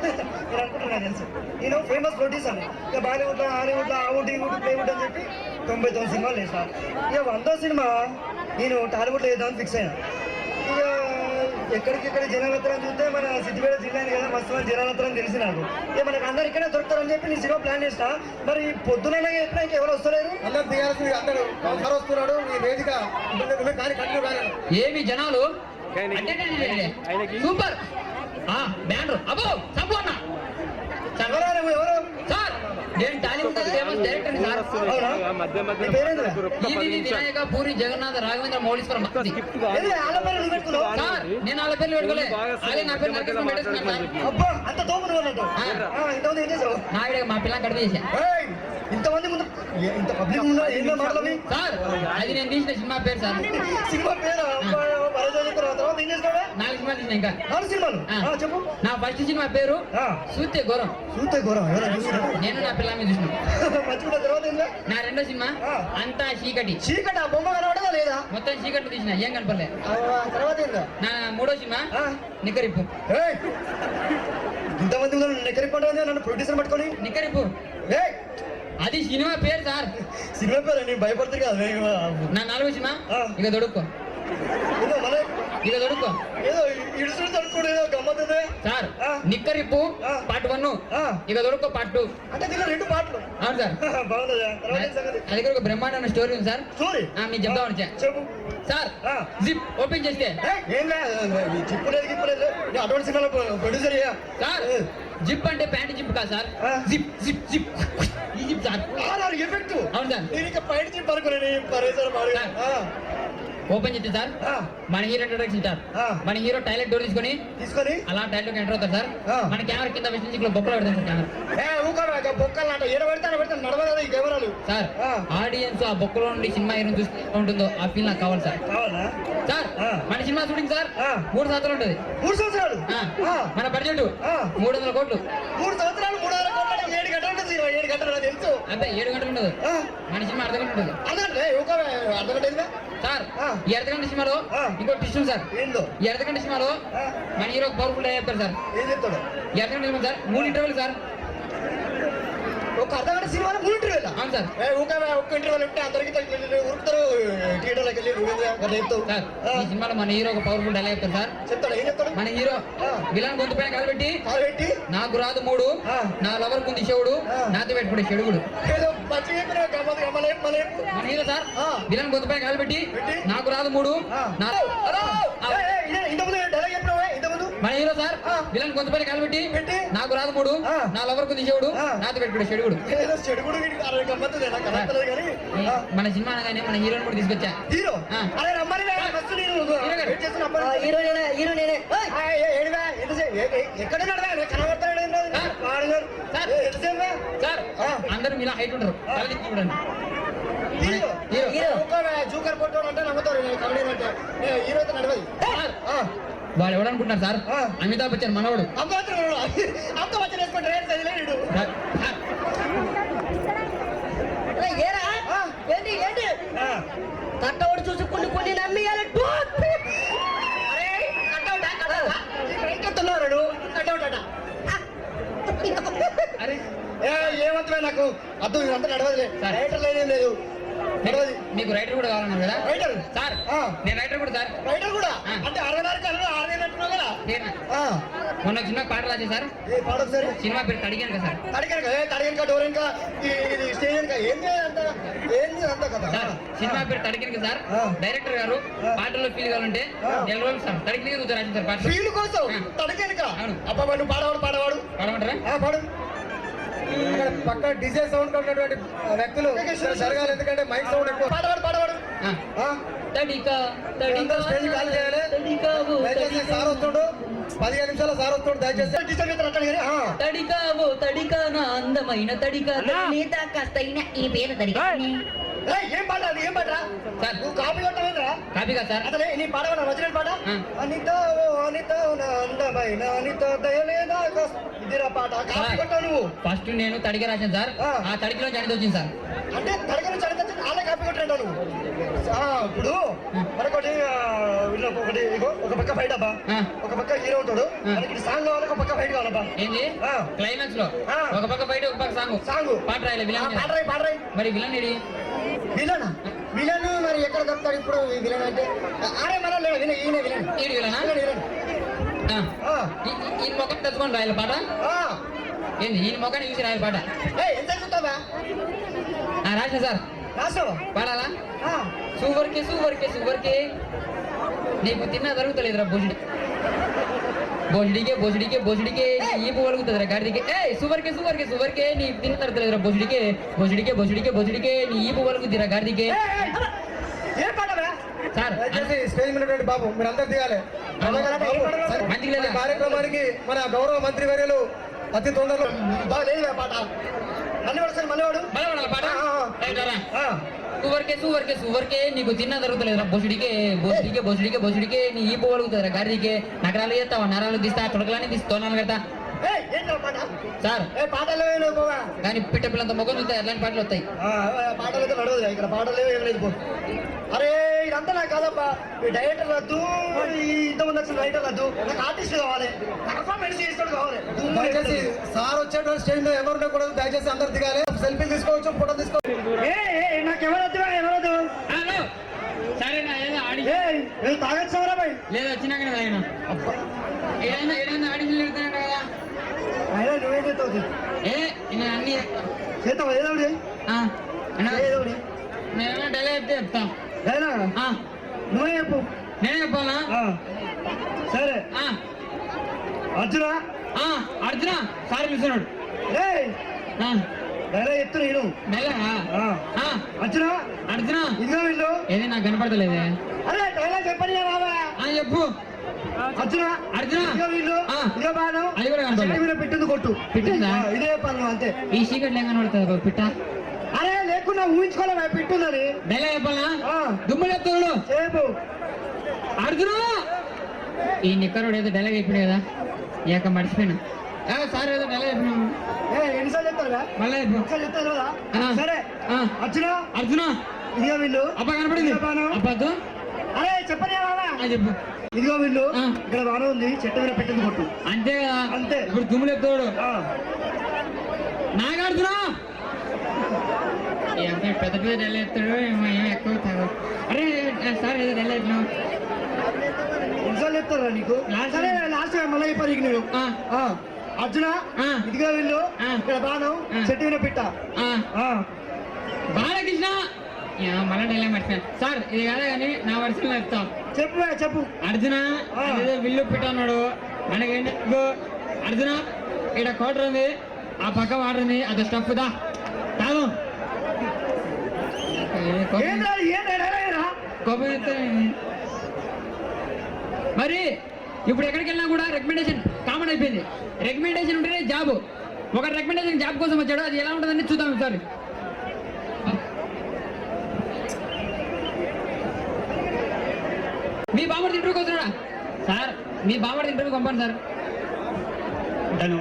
నేను అనుకుంటున్నా తెలుసు. నేను ఫేమస్ ప్రొడ్యూసర్. ఇక బాలీవుడ్లో హాలీవుడ్లో అవుట్ ఇవుడ్ ప్లేవుడ్ అని చెప్పి 99 సినిమాలు వేసాను. ఇక 100వ సినిమా నేను టాలీవుడ్లో వేద్దామని ఫిక్స్ అయినా. ఇక ఎక్కడికెక్కడ జనాలత్తరం చూస్తే మన సిద్దిపేట జిల్లాని కదా మస్తు మంది జనాలత్తరం తెలిసి నాకు. ఇక మనకు అందరు ఇక్కడే దొరుకుతారని చెప్పి నేను సినిమా ప్లాన్ చేసిన. మరి పొద్దున చెప్పినా ఇంకెవరు వస్తలేరు. అందరు దిగాల్సింది అందరూ సార్ వస్తున్నాడు. ఈ వేదిక ఏమి జనాలు సూపర్ బ్యానర్ అబ్బో సంపూర్ణ ఎవరు సార్ నేను Tollywood famous director sir. EVV Vinayak Puri Jagannadh Raghavendra మౌళీశ్వరం సార్. నేను వాళ్ళ పేర్లు పెట్టుకోలే, అదే నా పేరు పెట్టేసుకున్నాను సార్. నా మా పిల్లలు కడిపి చేశా ఇంతమంది ముందు ఇంత పబ్లిక్ ముందు ఏం మాటలని సార్. అది నేను తీసిన సినిమా పేరు సార్. సినిమా పేరు తర్వాత ఏం చేస్తావా? 4 సినిమాలు తీసిన. ఇంకా 4 సినిమాలు చెప్పు. నా ఫస్ట్ సినిమా పేరు సూతే ఘోరం. సూతే ఘోరం నేను నా పిల్ల మీద చూసిన. మంచిగా తర్వాత నా రెండో సినిమా అంతా చీకటి. చీకటి ఆ బొమ్మ కనబడదా లేదా? మొత్తం చీకటి తీసిన, ఏం కనపడలే. తర్వాత నా మూడో సినిమా నిక్కరిప్పు. ఇంతమంది నిక్కరిప్పు అంటే నన్ను ప్రొడ్యూసర్ పట్టుకొని నిక్కరిప్పు అది సినిమా పేరు సార్. సినిమా పేరు నేను భయపడుతుంది కదా. నా 4వ సినిమా ఇక దొడుక్కో. ఇక దొడుక్కో ఏదో ఇడుసుడు దొడుకోడు ఏదో గమ్మతుంది సార్. నిక్కరిప్పు పార్ట్ 1, ఇక దొడుక్కో పార్ట్ 2. అంటే దీనిలో 2 పార్ట్లు. అవును సార్. బాగుందా? అది కూడా ఒక బ్రహ్మాండమైన స్టోరీ ఉంది సార్. స్టోరీ మీకు చెప్దామని వచ్చా చెప్పు సార్. జిప్ ఓపెన్ చేస్తే ఏం చిప్పులేదు గిప్పులేదు. అటువంటి సినిమాలో ప్రొడ్యూసర్ సార్. జిప్ అంటే ప్యాంట్ జిప్ కాదు సార్. జిప్ జిప్ జిప్ ఈ జిప్ సార్. ఎఫెక్ట్. అవును సార్. నేను ఇక పైన జిప్ అనుకునే ఓపెన్ చేస్తే సార్ మన హీరో ఇంట్రొడక్షన్ సార్. మన హీరో టాయిలెట్ డోర్ తీసుకొని అలా టాయిలెట్ ఎంటర్ అవుతారు సార్. మన కెమెరా కింద విషయం బొక్కలు పెడతాం సార్. Camera sir. ఆడియన్స్ ఆ బొక్కలో నుండి సినిమా హీరో చూస్తే ఉంటుందో ఆ ఫీల్ నాకు కావాలి సార్. సార్ మన సినిమా షూటింగ్ సార్ 3 సంవత్సరాలు ఉంటుంది. 3 సంవత్సరాలు మన బడ్జెట్ 300 కోట్లు. 3 సంవత్సరాలు 300 కోట్లు. 7 గంటలు ఉంటుంది. 7 గంటలు తెలుసు. అంటే 7 గంటలు ఉండదు. మన సినిమా అర్ధగంట ఉంటుంది అర్థగంట సార్. ఈ అర్ధగంట సినిమాలో ఇంకో ట్విస్ట్ సార్. ఈ అర్ధగంట సినిమాలో మన హీరో పవర్ఫుల్ చెప్తారు సార్. ఏం చెప్తాడు? ఈ అర్ధగంట సినిమా సార్ 3 ఇంటర్వ్యూలు సార్. ఒక అర్ధగంట సినిమాలో 3 ఇంటర్వ్యూలు. అవును సార్. ఒక్క ఇంటర్వ్యూలు ఉంటే అందరికి ఉరుకుతారు థియేటర్లోకి వెళ్ళి సార్. ఈ సినిమాలో మన హీరో ఒక పవర్ఫుల్ డైలాగ్ చెప్తారు సార్. చెప్తాడు. ఏం చెప్తాడు? మన హీరో విలన్ గొంతు పైన కాలబెట్టి నాకు రాదు 3 నా లవర్ కుంది శివుడు నాతో పెట్టుకుడే చెడుగుడు. మన హీరో సార్ విలన్ గొంతు పైన కాలబెట్టి నాకు రాదు 3 మన హీరో సార్ విలన్ గొంతు పైన కాలబెట్టి నాకు రాదు 3 నా లవర్ కుంది శివుడు నాతో పెట్టుకుడే చెడుగుడు. మన సినిమా అనగానే మన హీరోని కూడా తీసుకొచ్చా. హీరో ఎక్కడ సార్ అందరూ ఇలా హైట్ ఉంటారు. చూడండి జూకర్ ఫోటో అంటే నమ్ముతారు. హీరో అయితే నడవదు. వాళ్ళు ఎవడనుకుంటున్నారు సార్? అమితాబ్ బచ్చన్ మనవడు. అమితాబ్ బచ్చన్ వేసుకుంటారు. కట్టవుడు చూసి కొన్ని నమ్మియాలి. ఏమంటున్నా నాకు అర్థం ఇదంతా నడవదులే. రైటర్ లేదు. మీకు రైటర్ కూడా కావాలన్నారు కదా? రైటర్ సార్ నేను రైటర్ కూడా సార్. రైటర్ కూడా అంటే 64 కదా. మొన్న చిన్న పాట రాజే సార్. పాడదు సార్. సినిమా పేరు తడిగాను కదా సార్. తడిగనక డోరెనక స్టేజ్ ఏంది అంత కదా సార్. సినిమా పేరు తడిగినక సార్. డైరెక్టర్ గారు పాటల్లో ఫీల్ కావాలంటే 4 రోజులు సార్ తడిగినక కూర్చొని రాజు సార్ పాట. ఫీల్ కోసం తడిగనక అబ్బా నువ్వు పాడవాడు పాడమంటారా? పాడు. పక్క డిజే సౌండ్ ఉన్నటువంటి వ్యక్తులు జరగాలి. ఎందుకంటే మైక్ సౌండ్ ఎక్కువ. పాడవాడు స్టేజ్ ఖాళీ చేయాలి. దయచేసి సార్ వస్తుండు. 15 నిమిషాల సార్ వస్తుండు. దయచేసి తడికావో తడికా నా అందమైన తడికా నీతా కాస్తైన ఈ పేరు తడికా ఏయ్, ఏం పాట అది? ఏం పాట? సార్. నువ్వు కాపీ కొట్టలేదురా? కాపీ కదా సార్. అసలే నీ పాట కూడా వచ్చిన పాట ఆ. అనిత ఓ అనిత నా అందమైన అనిత దయలేదా ఇదిరా పాట కాపీ సార్. కొట్టావు నువ్వు. ఫస్ట్ నేను తడికి రాశాను సార్. ఆ. ఆ తడికిలో జనిత వచ్చింది సార్. అంటే తరగతి చదివితే అలా కాపీ కొట్టాడు నువ్వు. ఇప్పుడు మరొకటి ఒకటి ఇగో, ఒక పక్క ఫైట్ అబ్బా, ఆ. ఒక పక్క హీరో ఉంటాడు, ఆ. మనకి సాంగ్ కావాలి, ఒక పక్క ఫైట్ కావాలబ్బా. ఏంది ఆ. క్లైమాక్స్ లో ఆ. ఒక పక్క బయట ఒక పక్క సాంగ్ సాంగ్ పాట రాయలే విలన్ పాడరాయి పాడరాయి. మరి విలన్ ఏడి? విలన్ విలన్ మరి ఎక్కడ దొరుకుతాడు ఇప్పుడు ఈ విలన్ అంటే? అరే మన లేదు విలన్, ఈయన విలన్. ఈడు విలనా? Villain, villain. ఆ. ఆ. ఈ మొక్కని తెచ్చుకొని రాయాలి పాట. ఆ. ఏంది ఈ మొక్కని చూసి రాయాలి పాట. ఏయ్, ఎంత చూస్తావా? రాసిన సార్. రాసావా? పాడాలా? ఆ. సూవర్కే సూవర్కే సూవర్కే నీకు తిన్నా జరుగుతలేదురా బొజుడి బొజుడికే బొజుడికే బొజుడికే ఈ పువ్వులుగుతుందిరా గాడిదికే. ఏ సూవర్కే సూవర్కే సూవర్కే నీ తిన్న తరుగుతలేదురా బొజుడికే బొజుడికే బొజుడికే బొజుడికే నీ ఈ పువ్వులుగుద్దిరా గాడిదికే. ఏయ్, ఏయ్, ఏం పాడవా? సార్ దయచేసి స్టేజ్ మీద ఉన్నటువంటి బాబు మీరు అందరు దిగాలి. మంచిగా లేదా? ఈ కార్యక్రమానికి మన గౌరవ మంత్రి వర్యులు అతి తొందరలో బాగలేదు పాట. మళ్ళీ వస్తాను మళ్ళీ వాడు. మళ్ళా పాడాలా పాట? రైట్ రా. ఆ. సూవర్కే సూవర్కే సూవర్కే నీకు తిన్నా జరుగుతలేదురా బొజుడికే బొజుడికే బొజుడికే బొజుడికే నీ ఈ పువ్వులుగుతుందిరా గాడిదికే. నగరాలు చేస్తావా నరాలు తీస్తా తొడకలని తీసి తోనాలు పెడతా. ఏయ్, ఏంట్రా పాట? సార్ ఏ పాటలు లేవు పోవా. కానీ పిట్ట పిల్లంత మొగం చూస్తే ఎలాంటి పాటలు వస్తాయి? పాటలు అయితే నడవదు ఇక్కడ, పాటలు లేవు ఏం లేదు పో. అరే ఇదంతా నాకు కాదబ్బా. ఈ డైరెక్టర్ వద్దు, ఈ ఇంతమంది వచ్చిన రైటర్ వద్దు, నాకు ఆర్టిస్ట్ కావాలి, పర్ఫార్మెన్స్ చేస్తాడు కావాలి. దయచేసి సార్ వచ్చేటువంటి స్టేజ్ మీద ఎవరు ఉండకూడదు. దయచేసి అందరు దిగాలి. సెల్ఫీ తీసుకోవచ్చు, ఫోటో తీసుకోవచ్చు. నాకు ఎవరొద్దు ఎవరొద్దు. హలో సరేనా ఏదో ఆడి నేను తాగొచ్చావరా భయ్? లేదు వచ్చినాకనే తాగినా. ఏదైనా ఏదైనా ఆడిషన్ పెడుతున్నాడు కదా. అయినా నువ్వేం చేస్తావు? నేను అన్ని చేస్తావా? ఏదో ఒకటి చెయ్యి. ఏదో ఒకటి నేను డైలీ చెప్తే చెప్తా. అయినా నువ్వే చెప్పు. నేనే చెప్పాలా? సరే ఆ, అర్జున. అర్జున సార్ పిలుస్తున్నాడు. డైలా చెప్తున్నా నేను. డైలాగా? అర్జున అర్జున ఇదిగో వీళ్ళు. ఏది నాకు కనపడతలేదే. అరే డైలా చెప్పని బాబా. చెప్పు అర్జున అర్జున ఇదిగో వీళ్ళు. ఇదిగో బాణం. అది కూడా కనపడలేదు. మీద పెట్టింది కొట్టు. పెట్టిందా? ఇదే పని అంతే. ఈ చీకట్లు ఏం కనపడుతుంది పిట్ట? అరే లేకుండా ఊహించుకోలే పెట్టుందని. డైలాగ్ చెప్పాలా? దుమ్ము చెప్తాడు చెప్పు. అర్జున ఈ నిక్కరోడు ఏదో డైలాగ్ చెప్పిండు కదా, ఇక మర్చిపోయినా. సార్ ఏదో డైలాగ్ చెప్పినాము. ఎన్నిసార్లు చెప్తారా? మళ్ళీ చెప్పు. ఒకసారి చెప్తారు కదా. సరే అర్జున అర్జున ఇదిగో వీళ్ళు. అబ్బా కనపడింది. అబ్బద్దు. అరే చెప్పని బాబా. చెప్పు. ఇదిగో వీళ్ళు. ఇక్కడ బాణం ఉంది, చెట్టు మీద పెట్టింది కొట్టు. అంతే కదా. అంతే. ఇప్పుడు దుమ్ము చెప్తాడు. నాగార్జున ఈ అబ్బాయి పెద్ద పెద్ద డైలాగ్ చెప్తాడు, ఏం ఎక్కువ తాగు. అరే సార్ ఏదో డైలాగ్ చెప్పినావు. ఎన్నిసార్లు చెప్తారా నీకు? సరే లాస్ట్ మళ్ళీ చెప్పారు నీకు నేను. అర్జున ఇదిగో వీళ్ళు. ఇక్కడ బాణం, చెట్టు మీద పిట్ట. బాలకృష్ణ మళ్ళీ డైలాగ్ మర్చిపోయాను సార్. ఇది కాదా కానీ నా వర్షంలో చెప్తాం. చెప్పు చెప్పు. అర్జున ఏదో విల్లు పిట్ట అన్నాడు. మనకేంటి అర్జున ఇక్కడ కోటర్ ఉంది, ఆ పక్క వాటర్ ఉంది, అది స్టఫ్ దా తాగు. కోపం మరి ఇప్పుడు ఎక్కడికి వెళ్ళినా కూడా రికమెండేషన్ కామన్ అయిపోయింది. రికమెండేషన్ ఉంటేనే జాబ్. ఒక రికమెండేషన్ జాబ్ కోసం వచ్చాడు, అది ఎలా ఉంటుందని చూద్దాం సార్. మీ బామ్మడి ఇంటర్వ్యూకి వస్తున్నాడా సార్? మీ బామ్మడి ఇంటర్వ్యూకి పంపండి సార్. ఉంటాను.